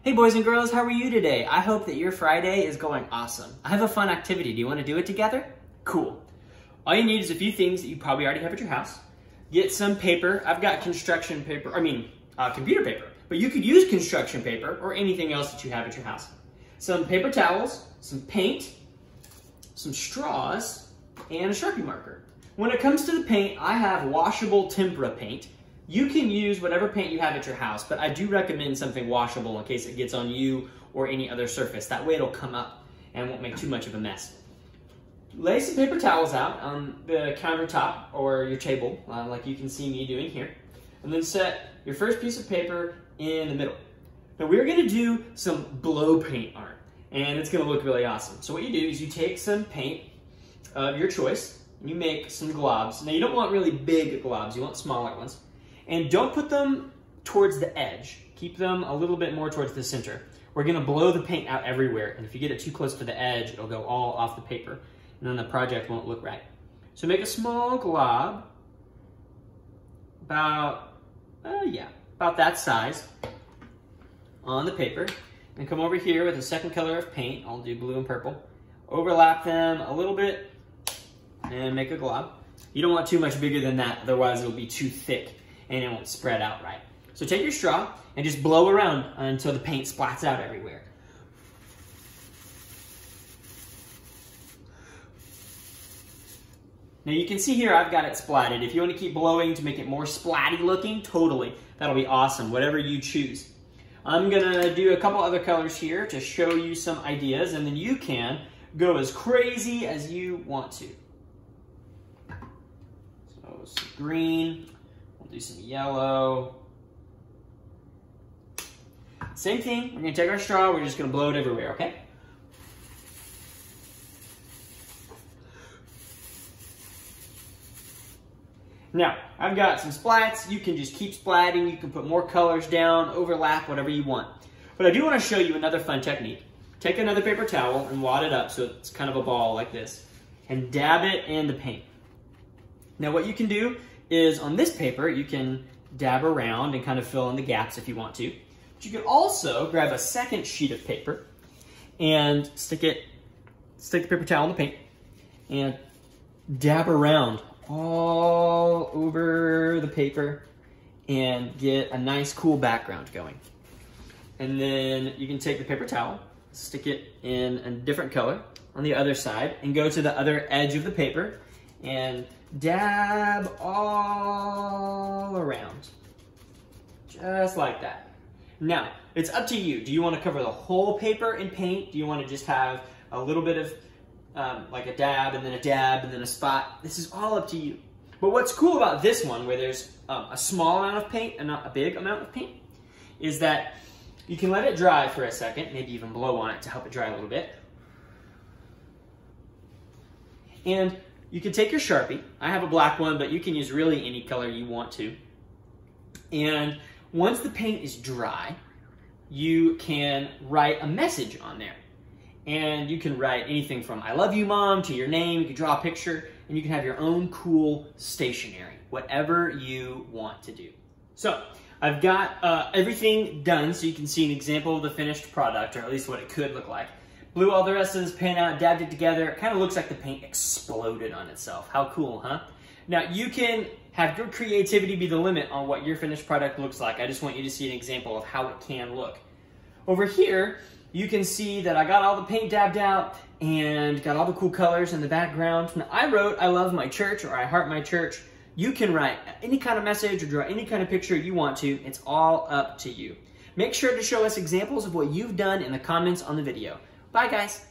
Hey boys and girls, how are you today? I hope that your Friday is going awesome. I have a fun activity. Do you want to do it together? Cool. All you need is a few things that you probably already have at your house. Get some paper. I've got computer paper, but you could use construction paper or anything else that you have at your house. Some paper towels, some paint, some straws, and a Sharpie marker. When it comes to the paint, I have washable tempera paint. You can use whatever paint you have at your house, but I do recommend something washable in case it gets on you or any other surface. That way it'll come up and won't make too much of a mess. Lay some paper towels out on the countertop or your table, like you can see me doing here. And then set your first piece of paper in the middle. Now we're gonna do some blow paint art, and it's gonna look really awesome. So what you do is you take some paint of your choice, and you make some globs. Now you don't want really big globs, you want smaller ones. And don't put them towards the edge. Keep them a little bit more towards the center. We're gonna blow the paint out everywhere, and if you get it too close to the edge, it'll go all off the paper, and then the project won't look right. So make a small glob, about that size, on the paper, and come over here with a second color of paint. I'll do blue and purple. Overlap them a little bit, and make a glob. You don't want too much bigger than that, otherwise it'll be too thick and it won't spread out right. So take your straw and just blow around until the paint splats out everywhere. Now you can see here I've got it splatted. If you want to keep blowing to make it more splatty looking, totally. That'll be awesome, whatever you choose. I'm gonna do a couple other colors here to show you some ideas, and then you can go as crazy as you want to. So some green. We'll do some yellow. Same thing, we're gonna take our straw, we're just gonna blow it everywhere, okay? Now, I've got some splats. You can just keep splatting, you can put more colors down, overlap, whatever you want. But I do wanna show you another fun technique. Take another paper towel and wad it up so it's kind of a ball like this, and dab it in the paint. Now what you can do is on this paper, you can dab around and kind of fill in the gaps if you want to. But you can also grab a second sheet of paper and stick the paper towel in the paint and dab around all over the paper and get a nice cool background going. And then you can take the paper towel, stick it in a different color on the other side, and go to the other edge of the paper and dab all around, just like that. Now, it's up to you. Do you want to cover the whole paper in paint? Do you want to just have a little bit of like a dab and then a spot? This is all up to you. But what's cool about this one, where there's a small amount of paint and not a big amount of paint, is that you can let it dry for a second, maybe even blow on it to help it dry a little bit. And you can take your Sharpie. I have a black one, but you can use really any color you want to. And once the paint is dry, you can write a message on there. And you can write anything from "I love you, Mom" to your name. You can draw a picture, and you can have your own cool stationery, whatever you want to do. So I've got everything done so you can see an example of the finished product, or at least what it could look like. Blew all the rest of this paint out, dabbed it together. It kind of looks like the paint exploded on itself. How cool, huh? Now you can have your creativity be the limit on what your finished product looks like. I just want you to see an example of how it can look. Over here, you can see that I got all the paint dabbed out and got all the cool colors in the background. Now I wrote "I love my church" or "I heart my church." You can write any kind of message or draw any kind of picture you want to. It's all up to you. Make sure to show us examples of what you've done in the comments on the video. Bye guys.